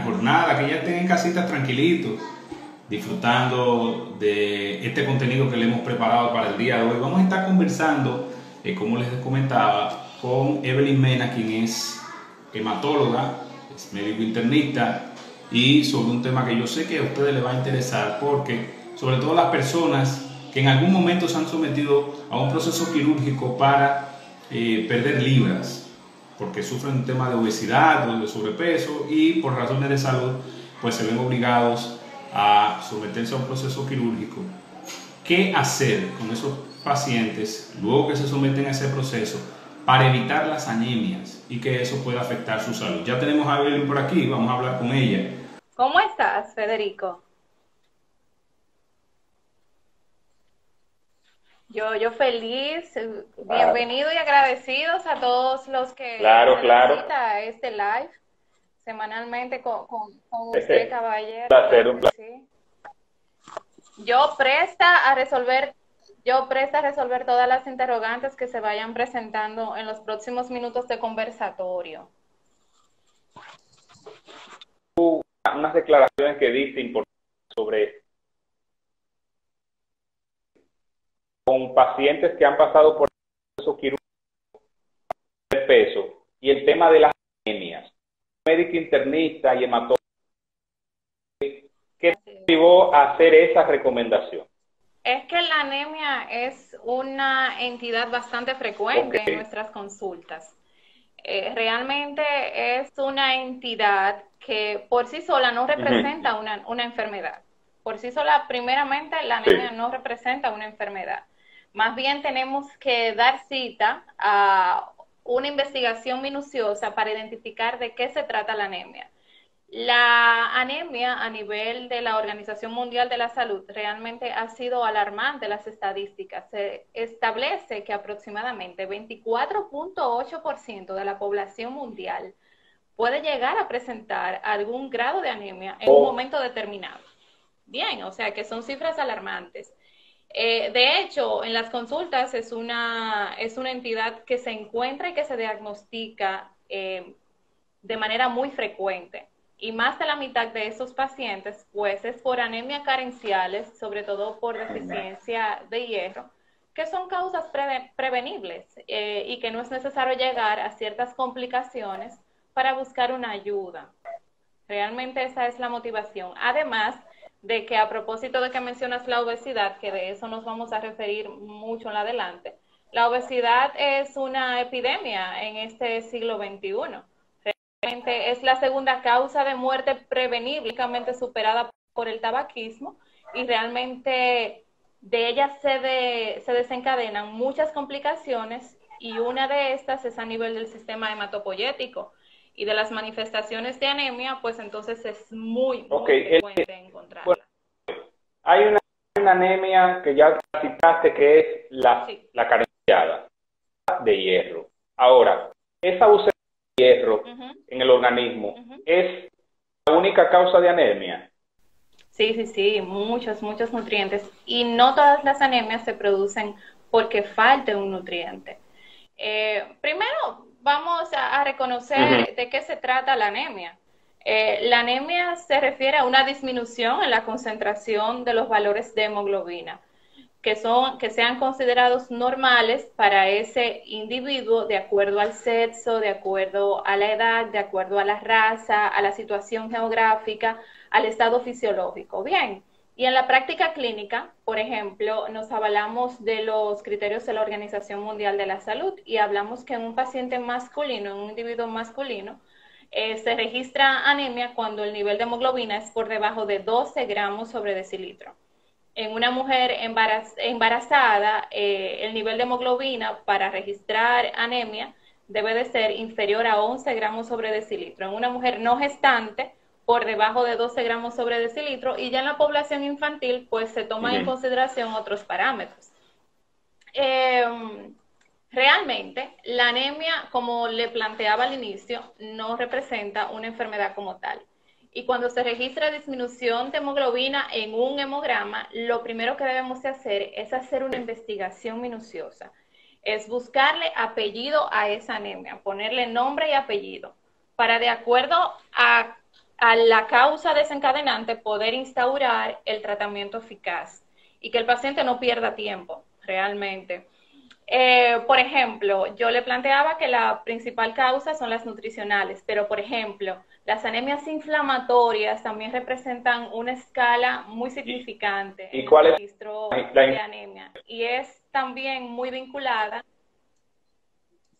mejor nada, que ya estén en casitas tranquilitos, disfrutando de este contenido que le hemos preparado para el día de hoy. Vamos a estar conversando, como les comentaba, con Evelyn Mena, quien es hematóloga, es médico internista, y sobre un tema que yo sé que a ustedes les va a interesar, porque sobre todo las personas que en algún momento se han sometido a un proceso quirúrgico para perder libras, porque sufren un tema de obesidad o de sobrepeso y por razones de salud pues se ven obligados a someterse a un proceso quirúrgico. ¿Qué hacer con esos pacientes luego que se someten a ese proceso para evitar las anemias y que eso pueda afectar su salud? Ya tenemos a Evelyn por aquí, vamos a hablar con ella. ¿Cómo estás, Federico? Yo feliz, Claro, bienvenido y agradecidos a todos los que claro, se dan claro. cita a este live semanalmente con usted, Este, caballero, placer, claro un que placer. sí. Yo presta a resolver, yo presta a resolver todas las interrogantes que se vayan presentando en los próximos minutos de conversatorio. Unas declaraciones que diste importantes sobre con pacientes que han pasado por proceso quirúrgico de peso y el tema de las anemias. Médico internista y hematólogo, ¿qué Así te es. llevó a hacer esa recomendación? Es que la anemia es una entidad bastante Ok, frecuente en nuestras consultas. Realmente es una entidad que por sí sola no ujú, representa una enfermedad. Por sí sola, primeramente, la anemia sí, no representa una enfermedad. Más bien tenemos que dar cita a una investigación minuciosa para identificar de qué se trata la anemia. La anemia a nivel de la Organización Mundial de la Salud realmente ha sido alarmante las estadísticas. Se establece que aproximadamente 24.8% de la población mundial puede llegar a presentar algún grado de anemia en un oh, momento determinado. Bien, o sea que son cifras alarmantes. De hecho, en las consultas es una entidad que se encuentra y que se diagnostica de manera muy frecuente. Y más de la mitad de esos pacientes, pues es por anemia carenciales, sobre todo por deficiencia de hierro, que son causas prevenibles y que no es necesario llegar a ciertas complicaciones para buscar una ayuda. Realmente esa es la motivación. Además de que a propósito de que mencionas la obesidad, que de eso nos vamos a referir mucho en adelante, la obesidad es una epidemia en este siglo XXI. Realmente es la segunda causa de muerte prevenible, superada por el tabaquismo, y realmente de ella se desencadenan muchas complicaciones y una de estas es a nivel del sistema hematopoyético y de las manifestaciones de anemia, pues entonces es muy, ok. muy frecuente Bueno, encontrarla. hay una anemia que ya citaste que es Sí. la carenciada de hierro. Ahora, esa ausencia de hierro Uh -huh, en el organismo uh -huh. es la única causa de anemia. Sí, sí, sí, muchos, muchos nutrientes. Y no todas las anemias se producen porque falte un nutriente. Primero, vamos a Ujú. reconocer de qué se trata la anemia. La anemia se refiere a una disminución en la concentración de los valores de hemoglobina, que sean considerados normales para ese individuo de acuerdo al sexo, de acuerdo a la edad, de acuerdo a la raza, a la situación geográfica, al estado fisiológico. Bien, y en la práctica clínica, por ejemplo, nos avalamos de los criterios de la Organización Mundial de la Salud y hablamos que en un paciente masculino, en un individuo masculino, se registra anemia cuando el nivel de hemoglobina es por debajo de 12 gramos sobre decilitro. En una mujer embarazada, el nivel de hemoglobina para registrar anemia debe de ser inferior a 11 gramos sobre decilitro. En una mujer no gestante, por debajo de 12 gramos sobre decilitro, y ya en la población infantil, pues se toman en Ujú. consideración otros parámetros. Eh, Realmente, la anemia, como le planteaba al inicio, no representa una enfermedad como tal. Y cuando se registra disminución de hemoglobina en un hemograma, lo primero que debemos de hacer es hacer una investigación minuciosa. Es buscarle apellido a esa anemia, ponerle nombre y apellido, para de acuerdo a la causa desencadenante poder instaurar el tratamiento eficaz y que el paciente no pierda tiempo realmente. Por ejemplo, yo le planteaba que la principal causa son las nutricionales, pero por ejemplo, las anemias inflamatorias también representan una escala muy significante ¿Y en cuál el es registro de anemia y es también muy vinculada,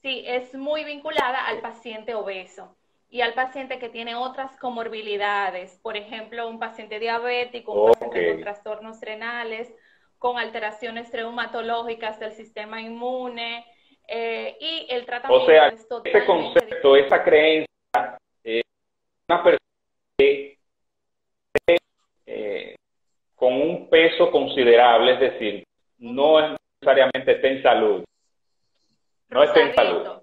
sí, es muy vinculada al paciente obeso y al paciente que tiene otras comorbilidades, por ejemplo, un paciente diabético, un paciente con trastornos renales, con alteraciones reumatológicas del sistema inmune, y el tratamiento O sea, es ese totalmente concepto, distinto. esa creencia, una persona que, con un peso considerable, es decir, no necesariamente está en salud, no está en salud. Rosadito.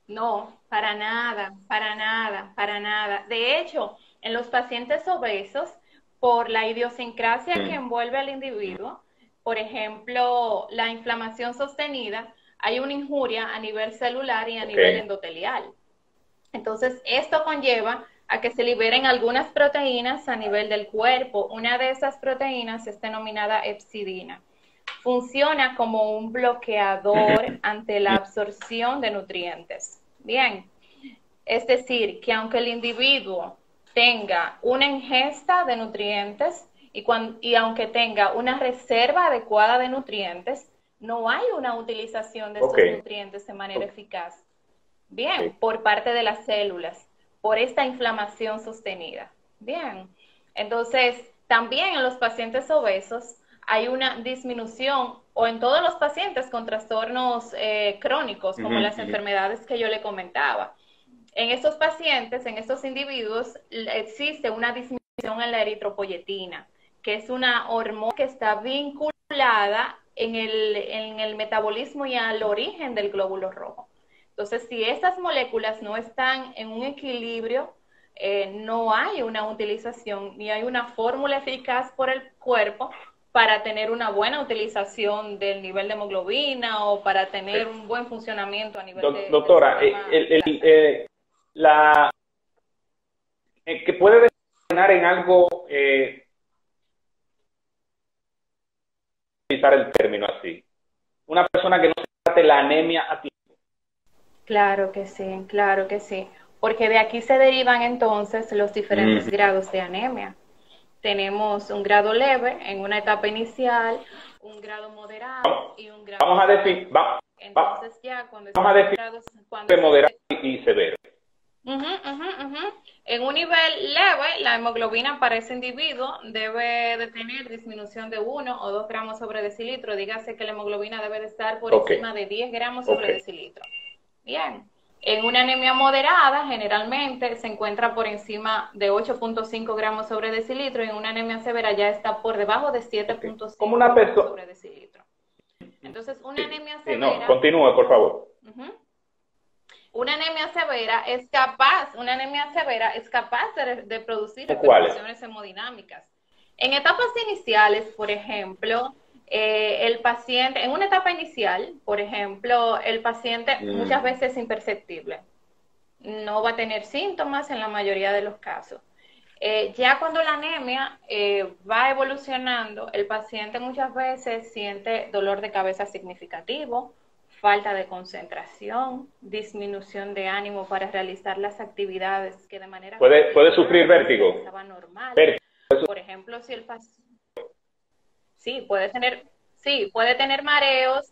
No, para nada, para nada, para nada. De hecho, en los pacientes obesos, por la idiosincrasia que envuelve al individuo, por ejemplo, la inflamación sostenida, hay una injuria a nivel celular y a nivel endotelial. Entonces, esto conlleva a que se liberen algunas proteínas a nivel del cuerpo. Una de esas proteínas es denominada hepcidina. Funciona como un bloqueador ante la absorción de nutrientes. Bien, es decir, que aunque el individuo tenga una ingesta de nutrientes y aunque tenga una reserva adecuada de nutrientes, no hay una utilización de estos nutrientes de manera eficaz. Bien, por parte de las células, por esta inflamación sostenida. Bien, entonces también en los pacientes obesos hay una disminución, o en todos los pacientes con trastornos crónicos, como las enfermedades que yo le comentaba. En estos pacientes, en estos individuos, existe una disminución en la eritropoyetina, que es una hormona que está vinculada en el metabolismo y al origen del glóbulo rojo. Entonces, si estas moléculas no están en un equilibrio, no hay una utilización ni hay una fórmula eficaz por el cuerpo para tener una buena utilización del nivel de hemoglobina o para tener un buen funcionamiento a nivel de... Doctora, que puede determinar en algo, utilizar el término así, una persona que no se trate la anemia a tiempo. Claro que sí, porque de aquí se derivan entonces los diferentes grados de anemia. Tenemos un grado leve en una etapa inicial, un grado moderado y un grado... Vamos a definir, entonces ya cuando de moderado y severo. En un nivel leve, la hemoglobina para ese individuo debe de tener disminución de 1 o 2 gramos sobre decilitro. Dígase que la hemoglobina debe de estar por encima de 10 gramos sobre decilitro. Bien. En una anemia moderada, generalmente se encuentra por encima de 8.5 gramos sobre decilitro, y en una anemia severa ya está por debajo de 7.5 gramos sobre decilitro. Entonces, una anemia severa... No, continúe, por favor. Una anemia severa es capaz de producir repercusiones hemodinámicas. En etapas iniciales, por ejemplo, el paciente, en una etapa inicial, por ejemplo, el paciente muchas veces es imperceptible. No va a tener síntomas en la mayoría de los casos. Ya cuando la anemia va evolucionando, el paciente muchas veces siente dolor de cabeza significativo, falta de concentración, disminución de ánimo para realizar las actividades que de manera... ¿Puede sufrir vértigo? Estaba normal. Vértigo. Por ejemplo, si el paciente... Sí, puede tener mareos,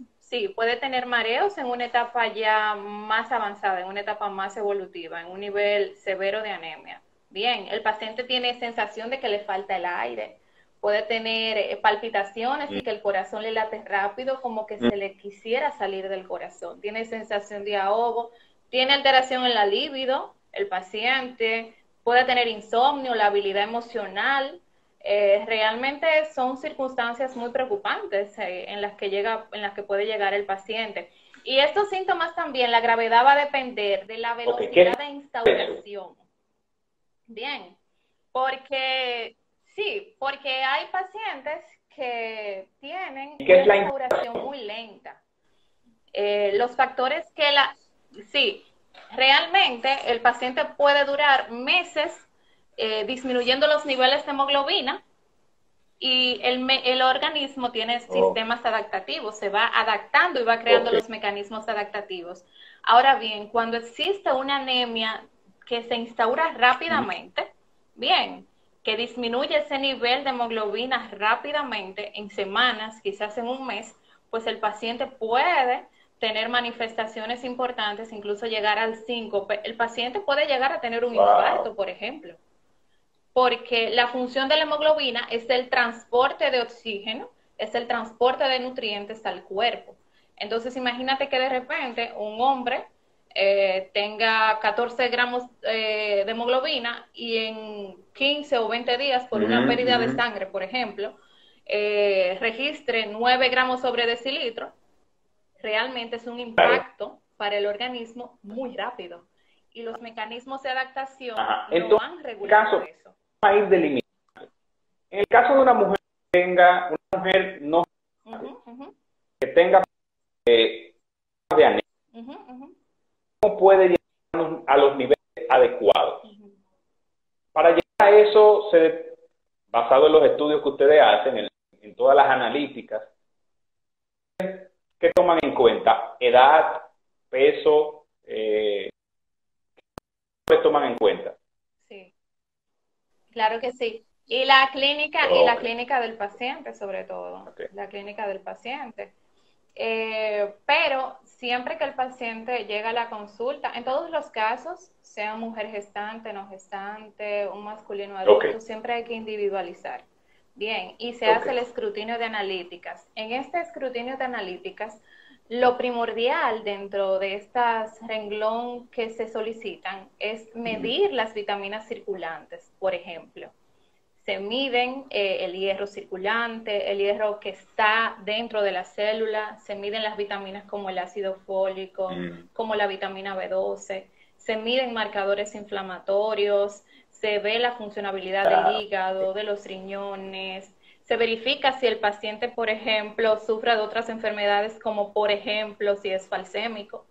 en una etapa ya más avanzada, en una etapa más evolutiva, en un nivel severo de anemia. Bien, el paciente tiene sensación de que le falta el aire, puede tener palpitaciones y que el corazón le late rápido, como que se le quisiera salir del corazón. Tiene sensación de ahogo, tiene alteración en la libido, el paciente puede tener insomnio, la habilidad emocional. Realmente son circunstancias muy preocupantes en las que puede llegar el paciente. Y estos síntomas también, la gravedad va a depender de la velocidad de instauración. Bien, porque hay pacientes que tienen una instauración muy lenta. Los factores realmente el paciente puede durar meses disminuyendo los niveles de hemoglobina y el organismo tiene sistemas adaptativos, se va adaptando y va creando los mecanismos adaptativos. Ahora bien, cuando existe una anemia que se instaura rápidamente, bien, que disminuye ese nivel de hemoglobina rápidamente, en semanas, quizás en un mes, pues el paciente puede tener manifestaciones importantes, incluso llegar al síncope. El paciente puede llegar a tener un infarto, por ejemplo, porque la función de la hemoglobina es el transporte de oxígeno, es el transporte de nutrientes al cuerpo. Entonces, imagínate que de repente un hombre tenga 14 gramos de hemoglobina y en 15 o 20 días, por una pérdida de sangre, por ejemplo, registre 9 gramos sobre decilitro. Realmente es un impacto para el organismo muy rápido. Y los mecanismos de adaptación no han regulado eso. A ir delimitando. En el caso de una mujer que tenga, una mujer no que tenga de anemia, ¿cómo puede llegar a los niveles adecuados? Para llegar a eso, basado en los estudios que ustedes hacen, en todas las analíticas, ¿qué toman en cuenta? ¿Edad, peso? ¿Qué toman en cuenta? Sí, claro que sí. Y la clínica del paciente, sobre todo. La clínica del paciente. Pero siempre que el paciente llega a la consulta, en todos los casos, sea mujer gestante, no gestante, un masculino adulto, siempre hay que individualizar. Bien, y se hace el escrutinio de analíticas. En este escrutinio de analíticas, lo primordial dentro de estas renglón que se solicitan es medir las vitaminas circulantes, por ejemplo. Se miden el hierro circulante, el hierro que está dentro de la célula, se miden las vitaminas como el ácido fólico, como la vitamina B12, se miden marcadores inflamatorios, se ve la funcionabilidad del hígado, de los riñones, se verifica si el paciente, por ejemplo, sufre de otras enfermedades como, por ejemplo, si es falsémico.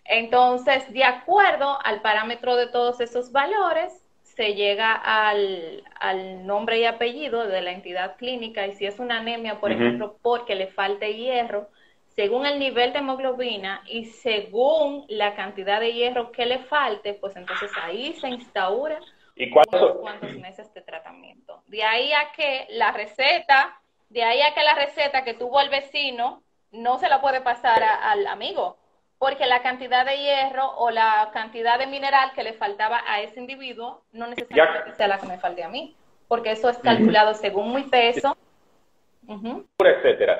Entonces, de acuerdo al parámetro de todos esos valores, se llega al nombre y apellido de la entidad clínica, y si es una anemia, por ejemplo, porque le falte hierro, según el nivel de hemoglobina y según la cantidad de hierro que le falte, pues entonces ahí se instaura unos cuantos meses de tratamiento. De ahí a que la receta que tuvo el vecino no se la puede pasar al amigo, porque la cantidad de hierro o la cantidad de mineral que le faltaba a ese individuo no necesariamente sea la que me falte a mí, porque eso es calculado según mi peso, etcétera.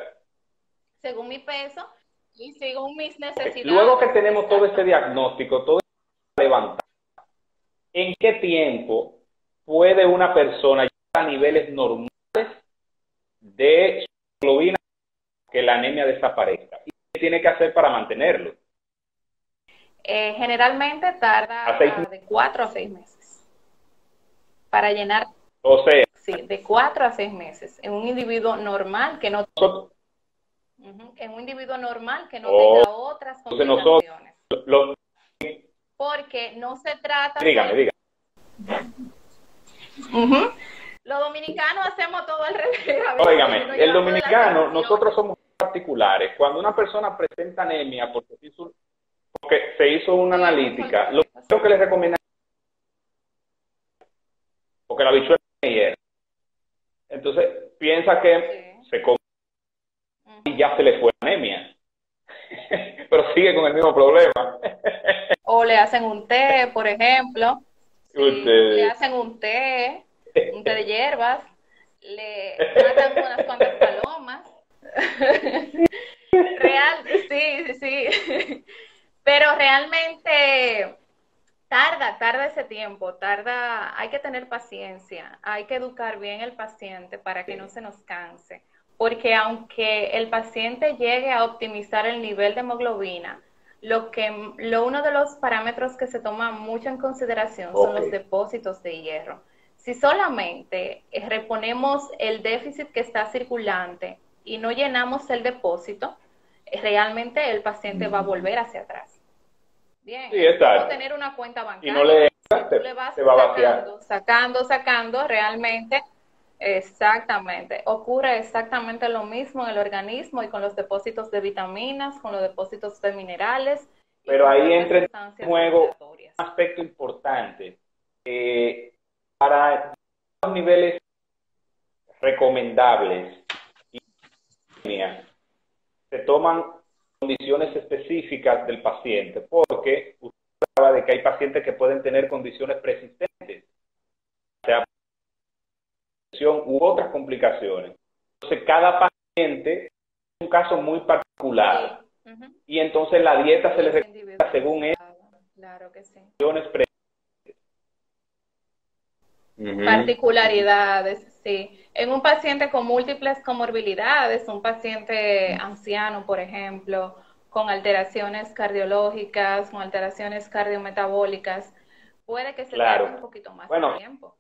Según mi peso y según mis necesidades. Luego que tenemos todo este diagnóstico, todo este levantado, ¿en qué tiempo puede una persona llegar a niveles normales de hemoglobina que la anemia desaparezca? ¿Y qué tiene que hacer para mantenerlo? Generalmente tarda de 4 a 6 meses para llenar. O sea, sí, de 4 a 6 meses en un individuo normal que no en un individuo normal que no tenga otras complicaciones. Porque no se trata dígame. Los dominicanos hacemos todo al revés. Óigame, el dominicano, nosotros somos particulares. Cuando una persona presenta anemia porque se hizo una analítica, lo que les recomienda, porque la bichuela es hierro. Entonces piensa que se come y ya se le fue la anemia. Pero sigue con el mismo problema. O le hacen un té, por ejemplo. Le hacen un té de hierbas, le matan unas cuantas palomas. Sí. Pero realmente tarda ese tiempo, hay que tener paciencia, hay que educar bien al paciente para que no se nos canse. Porque aunque el paciente llegue a optimizar el nivel de hemoglobina, uno de los parámetros que se toma mucho en consideración son los depósitos de hierro. Si solamente reponemos el déficit que está circulante y no llenamos el depósito, realmente el paciente va a volver hacia atrás. Bien, Sí, es como exacto. tener una cuenta Y bancaria. no le Si tú le vas se va a vaciar. sacando, realmente, exactamente. Ocurre exactamente lo mismo en el organismo y con los depósitos de vitaminas, con los depósitos de minerales y Pero con ahí ciertas entra en sustancias juego respiratorias. un aspecto importante. Para los niveles recomendables, se toman condiciones específicas del paciente, porque usted hablaba de que hay pacientes que pueden tener condiciones persistentes, sea u otras complicaciones. Entonces, cada paciente es un caso muy particular. Sí. Y entonces la dieta se le Es recomienda según esas individualizado, claro que sí. condiciones. Particularidades, sí. En un paciente con múltiples comorbilidades, un paciente anciano, por ejemplo, con alteraciones cardiológicas, con alteraciones cardiometabólicas, puede que se Claro. tarde un poquito más Bueno, de tiempo.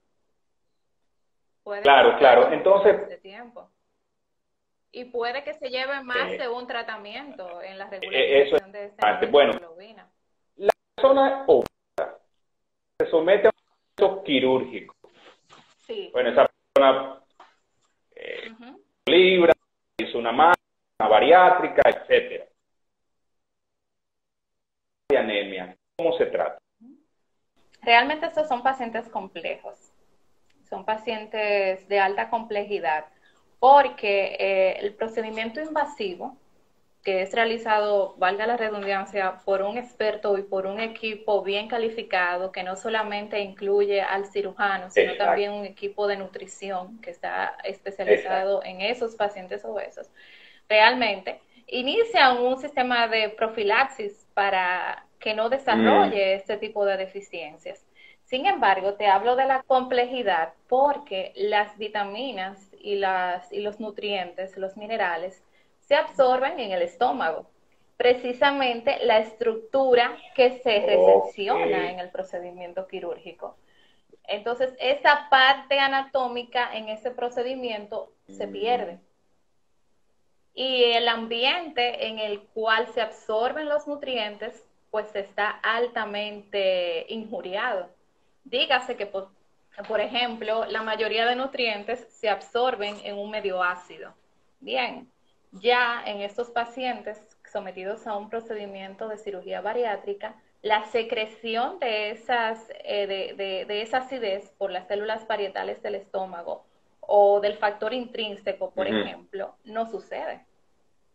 Puede que claro, se tarde claro. un poquito Entonces, más de tiempo. Y puede que se lleve más de un tratamiento en la eso es regularización de ese importante. nivel de Bueno, hemoglobina. la persona obesa se somete a un proceso quirúrgico. Sí. Bueno, esa persona libra, hizo una máquina, una bariátrica, etcétera. De anemia, ¿cómo se trata? Realmente estos son pacientes complejos. Son pacientes de alta complejidad, porque el procedimiento invasivo, que es realizado, valga la redundancia, por un experto y por un equipo bien calificado, que no solamente incluye al cirujano, sino Exacto. también un equipo de nutrición que está especializado en esos pacientes obesos, realmente inicia un sistema de profilaxis para que no desarrolle este tipo de deficiencias. Sin embargo, te hablo de la complejidad porque las vitaminas y los nutrientes, los minerales, se absorben en el estómago. Precisamente la estructura que se resecciona en el procedimiento quirúrgico. Entonces, esa parte anatómica en ese procedimiento se pierde. Y el ambiente en el cual se absorben los nutrientes, pues está altamente injuriado. Dígase que, por ejemplo, la mayoría de nutrientes se absorben en un medio ácido. Bien, ya en estos pacientes sometidos a un procedimiento de cirugía bariátrica, la secreción de esa acidez por las células parietales del estómago o del factor intrínseco, por ejemplo, no sucede.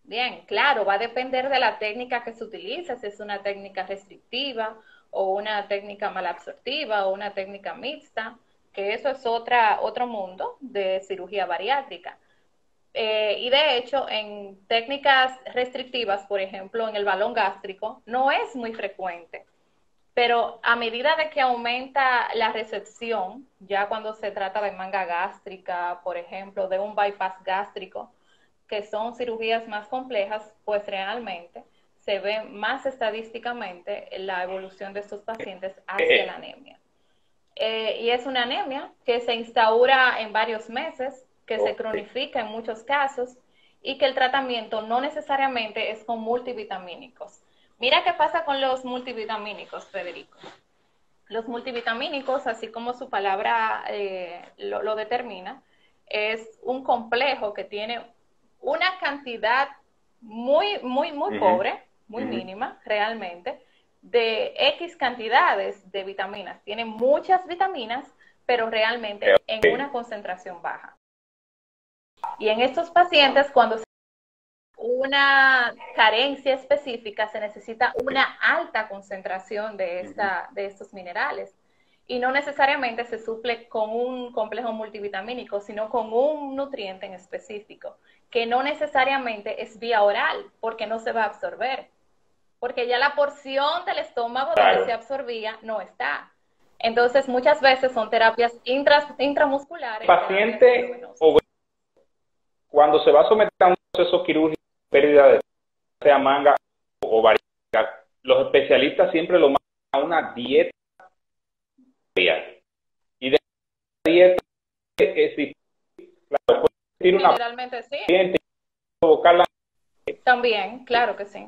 Bien, claro, va a depender de la técnica que se utilice, si es una técnica restrictiva o una técnica malabsortiva o una técnica mixta, que eso es otro mundo de cirugía bariátrica. Y de hecho, en técnicas restrictivas, por ejemplo, en el balón gástrico, no es muy frecuente. Pero a medida de que aumenta la recepción, ya cuando se trata de manga gástrica, por ejemplo, de un bypass gástrico, que son cirugías más complejas, pues realmente se ve más estadísticamente la evolución de estos pacientes hacia la anemia. Y es una anemia que se instaura en varios meses, que se cronifica en muchos casos y que el tratamiento no necesariamente es con multivitamínicos. Mira qué pasa con los multivitamínicos, Federico. Los multivitamínicos, así como su palabra lo determina, es un complejo que tiene una cantidad muy pobre, muy mínima realmente, de X cantidades de vitaminas. Tiene muchas vitaminas, pero realmente en una concentración baja. Y en estos pacientes, cuando se una carencia específica, se necesita una alta concentración de estos minerales. Y no necesariamente se suple con un complejo multivitamínico, sino con un nutriente en específico, que no necesariamente es vía oral, porque no se va a absorber. Porque ya la porción del estómago donde se absorbía no está. Entonces, muchas veces son terapias intramusculares. El paciente, cuando se va a someter a un proceso quirúrgico, pérdida de sea manga o bariátrica, los especialistas siempre lo mandan a una dieta. Y de la dieta es difícil. Claro, puede decir una generalmente sí. provocar la... También, claro que sí.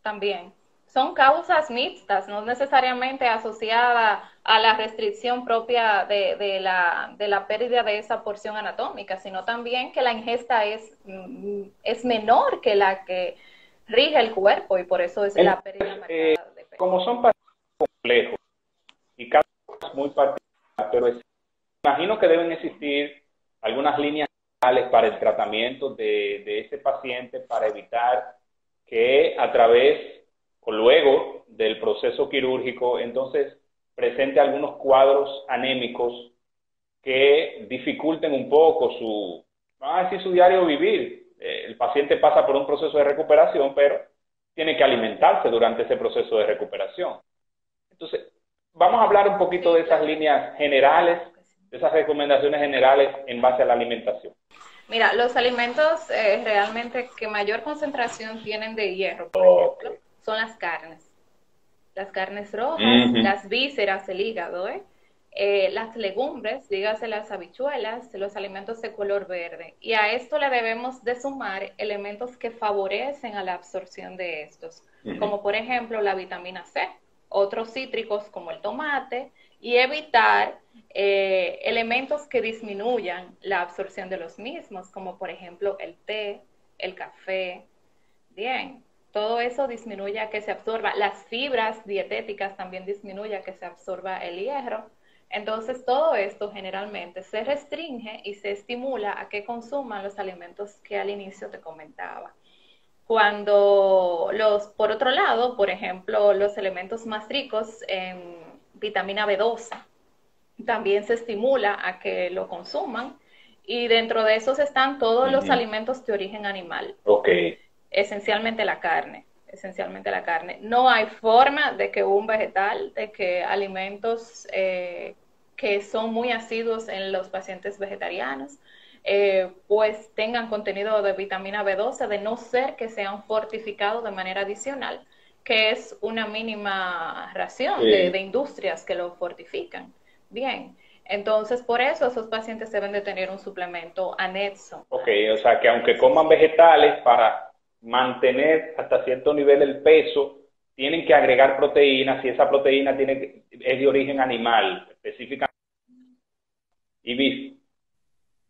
También. son causas mixtas, no necesariamente asociadas a la restricción propia de la pérdida de esa porción anatómica, sino también que la ingesta es menor que la que rige el cuerpo y por eso es la pérdida marcada de peso. Como son pacientes complejos y cada uno es muy particular, pero imagino que deben existir algunas líneas generales para el tratamiento de ese paciente para evitar que a través o luego del proceso quirúrgico entonces presente algunos cuadros anémicos que dificulten un poco vamos a decir, su diario vivir. El paciente pasa por un proceso de recuperación, pero tiene que alimentarse durante ese proceso de recuperación. Entonces, vamos a hablar un poquito de esas líneas generales, de esas recomendaciones generales en base a la alimentación. Mira, los alimentos realmente que mayor concentración tienen de hierro, por ejemplo, son las carnes rojas, las vísceras, el hígado, las legumbres, dígase las habichuelas, los alimentos de color verde. Y a esto le debemos de sumar elementos que favorecen a la absorción de estos, como por ejemplo la vitamina C, otros cítricos como el tomate, y evitar elementos que disminuyan la absorción de los mismos, como por ejemplo el té, el café. Bien, todo eso disminuye a que se absorba. Las fibras dietéticas también disminuye a que se absorba el hierro. Entonces, todo esto generalmente se restringe y se estimula a que consuman los alimentos que al inicio te comentaba. Cuando por otro lado, por ejemplo, los elementos más ricos en vitamina B12, también se estimula a que lo consuman, y dentro de esos están todos los alimentos de origen animal. Esencialmente la carne. No hay forma de que un vegetal, de que alimentos que son muy asiduos en los pacientes vegetarianos, pues tengan contenido de vitamina B12, de no ser que sean fortificados de manera adicional, que es una mínima ración de industrias que lo fortifican. Bien, entonces por eso esos pacientes deben de tener un suplemento anexo. O sea que aunque coman vegetales para mantener hasta cierto nivel el peso, tienen que agregar proteínas, y esa proteína es de origen animal, específicamente. Y beef.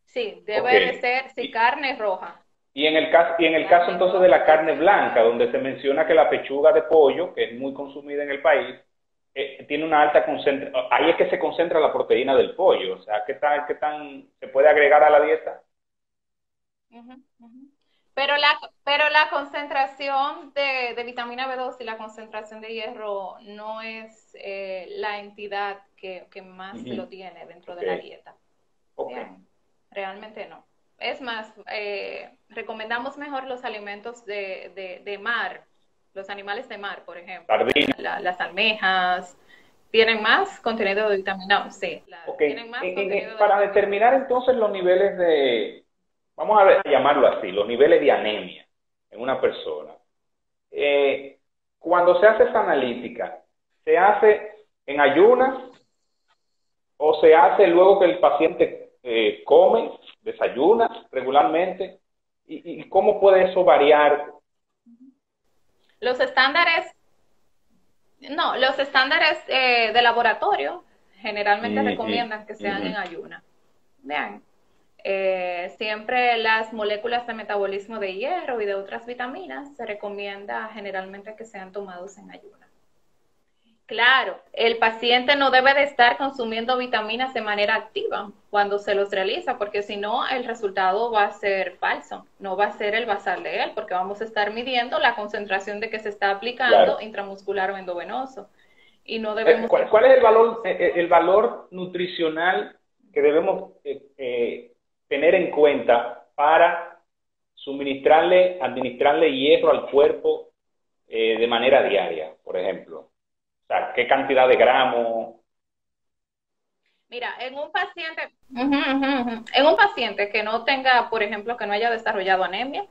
Sí, debe de ser carne roja. Y en el caso entonces de la carne blanca, donde se menciona que la pechuga de pollo, que es muy consumida en el país, tiene una alta concentración, ahí es que se concentra la proteína del pollo. O sea, ¿qué tan se puede agregar a la dieta? Pero la concentración de vitamina B2 y la concentración de hierro no es la entidad que más lo tiene dentro de la dieta. Bien, realmente no. Es más, recomendamos mejor los alimentos de mar, los animales de mar, por ejemplo. Las almejas tienen más contenido de vitamina C. Tienen más contenido para determinar entonces los niveles vamos a llamarlo así, los niveles de anemia en una persona. Cuando se hace esa analítica, ¿se hace en ayunas o se hace luego que el paciente come, desayuna regularmente? ¿Y cómo puede eso variar? Los estándares de laboratorio generalmente recomiendan que sean en ayuna. Vean. Siempre las moléculas de metabolismo de hierro y de otras vitaminas se recomienda generalmente que sean tomados en ayuna. Claro, el paciente no debe de estar consumiendo vitaminas de manera activa cuando se los realiza, porque si no el resultado va a ser falso, no va a ser el basal de él, porque vamos a estar midiendo la concentración de que se está aplicando intramuscular o endovenoso. Y no debemos... ¿Cuál es el valor nutricional que debemos tener en cuenta para administrarle hierro al cuerpo de manera diaria, por ejemplo? O sea, ¿qué cantidad de gramos? Mira, en un paciente que no tenga, por ejemplo, que no haya desarrollado anemia,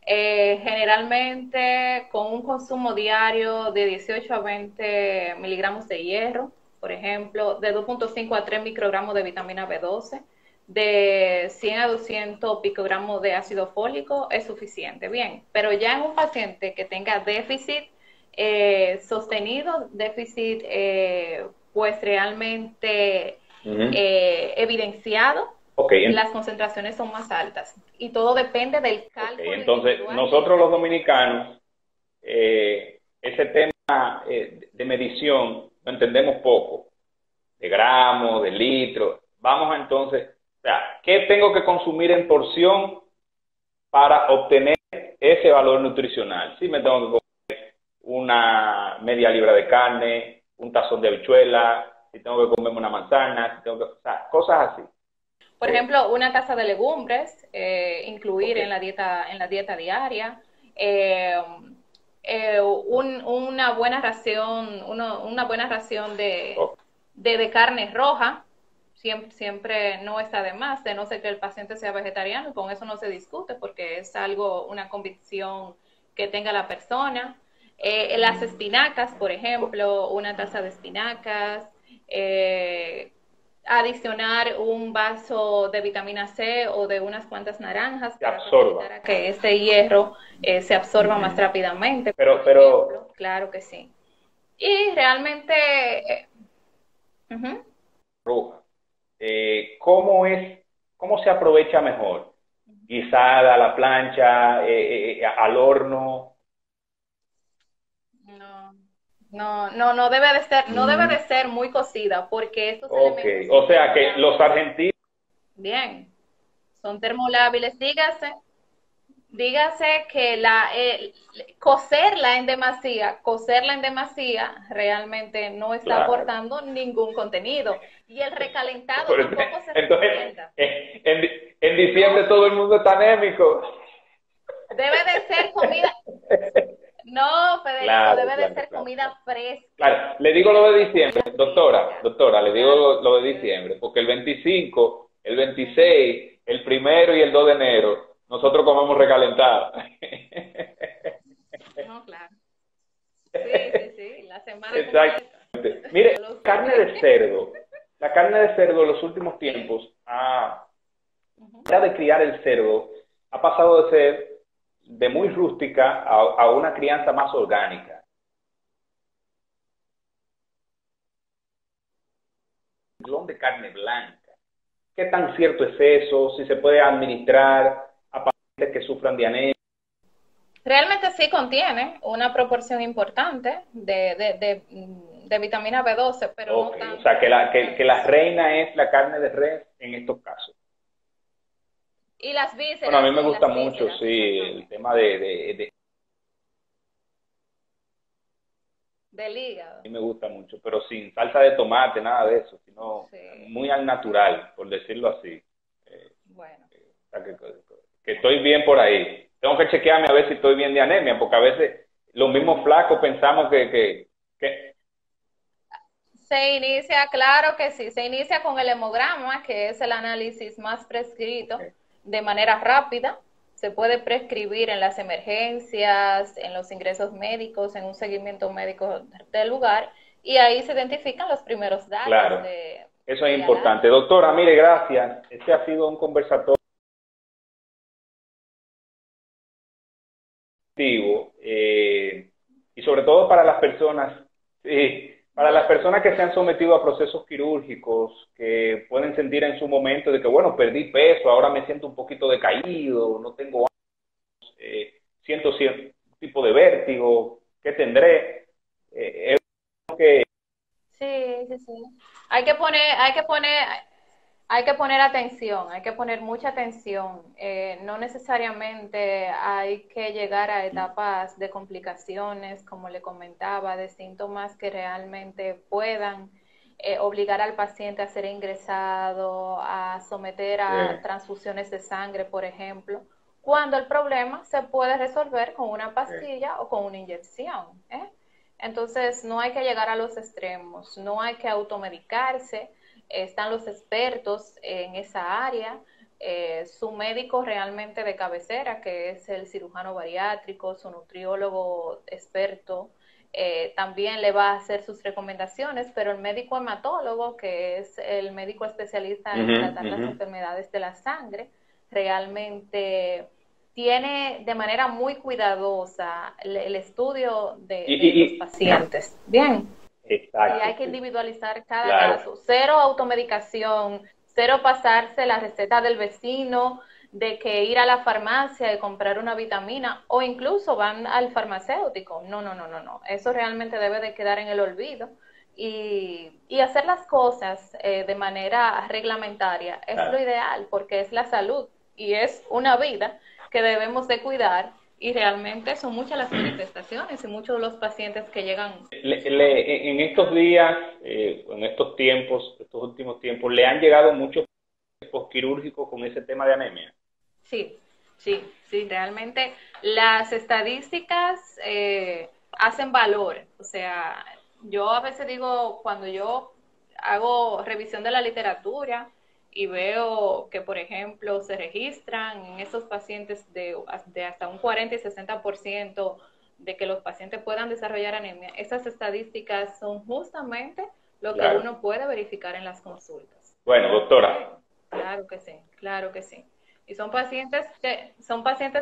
generalmente con un consumo diario de 18 a 20 miligramos de hierro, por ejemplo, de 2.5 a 3 microgramos de vitamina B12, de 100 a 200 picogramos de ácido fólico es suficiente. Bien, pero ya en un paciente que tenga déficit sostenido, déficit pues realmente evidenciado, las concentraciones son más altas. Y todo depende del cálculo. Entonces, nosotros los dominicanos, ese tema de medición lo entendemos poco, de gramos, de litros. Vamos entonces, o sea, ¿qué tengo que consumir en porción para obtener ese valor nutricional? Si me tengo que comer una media libra de carne, un tazón de habichuela, si tengo que comerme una manzana, si tengo que, o sea, cosas así. Por ejemplo, una taza de legumbres, incluir en la dieta diaria, una buena ración, una buena ración de carne roja, siempre no está de más, de no ser que el paciente sea vegetariano, con eso no se discute porque es algo, una convicción que tenga la persona. Las espinacas, por ejemplo, una taza de espinacas, adicionar un vaso de vitamina C o de unas cuantas naranjas para que este hierro se absorba más rápidamente. Pero claro que sí. Y realmente ¿cómo se aprovecha mejor? Guisada, a la plancha, al horno. No debe de ser muy cocida, porque estos elementos. O sea que los argentinos. Bien, son termolábiles. Dígase que cocerla en demasía realmente no está aportando ningún contenido. Y el recalentado tampoco se recomienda. En diciembre todo el mundo está anémico. Debe de ser comida. No, Federico, debe de ser comida fresca. Claro, le digo lo de diciembre, doctora, le digo lo de diciembre, porque el 25, el 26, el 1 y el 2 de enero, nosotros comemos recalentado. No, claro. Sí, la semana Exactamente. Mire, la carne de cerdo en los últimos tiempos, de criar el cerdo, ha pasado de ser de muy rústica a una crianza más orgánica. De carne blanca. ¿Qué tan cierto es eso? Si se puede administrar a pacientes que sufran de anemia. Realmente sí contiene una proporción importante de vitamina B12, pero no tanto. O sea, que la reina es la carne de res en estos casos. Y las vísceras. Bueno, a mí me gusta mucho, sí, el tema del hígado. A mí me gusta mucho, pero sin salsa de tomate, nada de eso, sino muy al natural, por decirlo así. Bueno. O sea, que estoy bien por ahí. Tengo que chequearme a ver si estoy bien de anemia, porque a veces los mismos flacos pensamos que se inicia, claro que sí, se inicia con el hemograma, que es el análisis más prescrito de manera rápida. Se puede prescribir en las emergencias, en los ingresos médicos, en un seguimiento médico del lugar, y ahí se identifican los primeros datos. Claro, eso es importante. Doctora, mire, gracias. Este ha sido un conversatorio y sobre todo para las personas, que se han sometido a procesos quirúrgicos, que pueden sentir en su momento de que, bueno, perdí peso, ahora me siento un poquito decaído, no tengo siento cierto tipo de vértigo, ¿qué tendré? Sí. Hay que poner atención, hay que poner mucha atención. No necesariamente hay que llegar a etapas de complicaciones, como le comentaba, de síntomas que realmente puedan obligar al paciente a ser ingresado, a someter a transfusiones de sangre, por ejemplo, cuando el problema se puede resolver con una pastilla o con una inyección. Entonces, no hay que llegar a los extremos, no hay que automedicarse. Están los expertos en esa área, su médico realmente de cabecera, que es el cirujano bariátrico, su nutriólogo experto, también le va a hacer sus recomendaciones, pero el médico hematólogo, que es el médico especialista en tratar las enfermedades de la sangre, realmente tiene de manera muy cuidadosa el estudio de los pacientes. Bien. Exacto. Y hay que individualizar cada caso. Cero automedicación, cero pasarse la receta del vecino, de que ir a la farmacia y comprar una vitamina, o incluso van al farmacéutico. No. Eso realmente debe de quedar en el olvido. Y hacer las cosas de manera reglamentaria es lo ideal, porque es la salud y es una vida que debemos de cuidar, y realmente son muchas las manifestaciones y muchos de los pacientes que llegan. En estos días, en estos tiempos, estos últimos tiempos, ¿le han llegado muchos postquirúrgicos con ese tema de anemia? Sí, realmente las estadísticas hacen valor. O sea, yo a veces digo, cuando yo hago revisión de la literatura y veo que, por ejemplo, se registran en esos pacientes de hasta un 40 y 60% de que los pacientes puedan desarrollar anemia, esas estadísticas son justamente lo que uno puede verificar en las consultas. Bueno, doctora. Claro que sí, claro que sí. Y son pacientes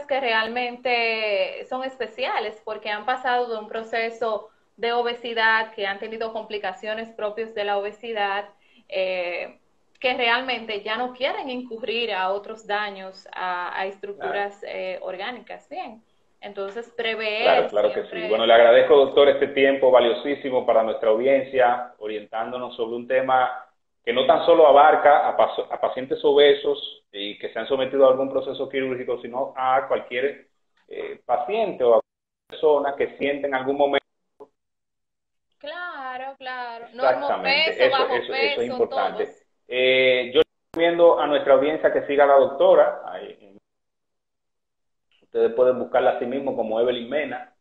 que realmente son especiales porque han pasado de un proceso de obesidad, que han tenido complicaciones propias de la obesidad, que realmente ya no quieren incurrir a otros daños a estructuras orgánicas. Bien, entonces prever. Claro que sí. Bueno, le agradezco, doctor, este tiempo valiosísimo para nuestra audiencia, orientándonos sobre un tema que no tan solo abarca a pacientes obesos y que se han sometido a algún proceso quirúrgico, sino a cualquier paciente o a persona que siente en algún momento. Claro. Exactamente, Normopeso, bajo eso peso, es importante. todos. Yo recomiendo a nuestra audiencia que siga a la doctora. Ustedes pueden buscarla a sí mismo como Evelyn Mena.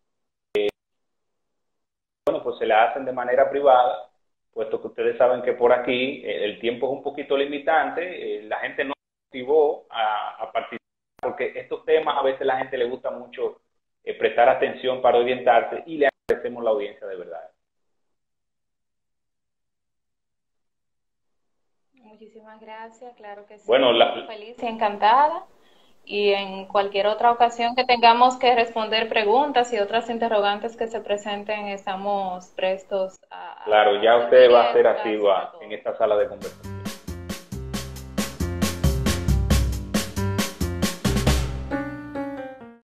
Bueno, pues se la hacen de manera privada, puesto que ustedes saben que por aquí el tiempo es un poquito limitante, la gente no se motivó a participar, porque estos temas a veces a la gente le gusta mucho prestar atención para orientarse, y le agradecemos la audiencia de verdad. Muchísimas gracias, claro que sí. Bueno, feliz y encantada. Y en cualquier otra ocasión que tengamos que responder preguntas y otras interrogantes que se presenten, estamos prestos a... Claro, ya usted va a ser asidua en esta sala de conversación.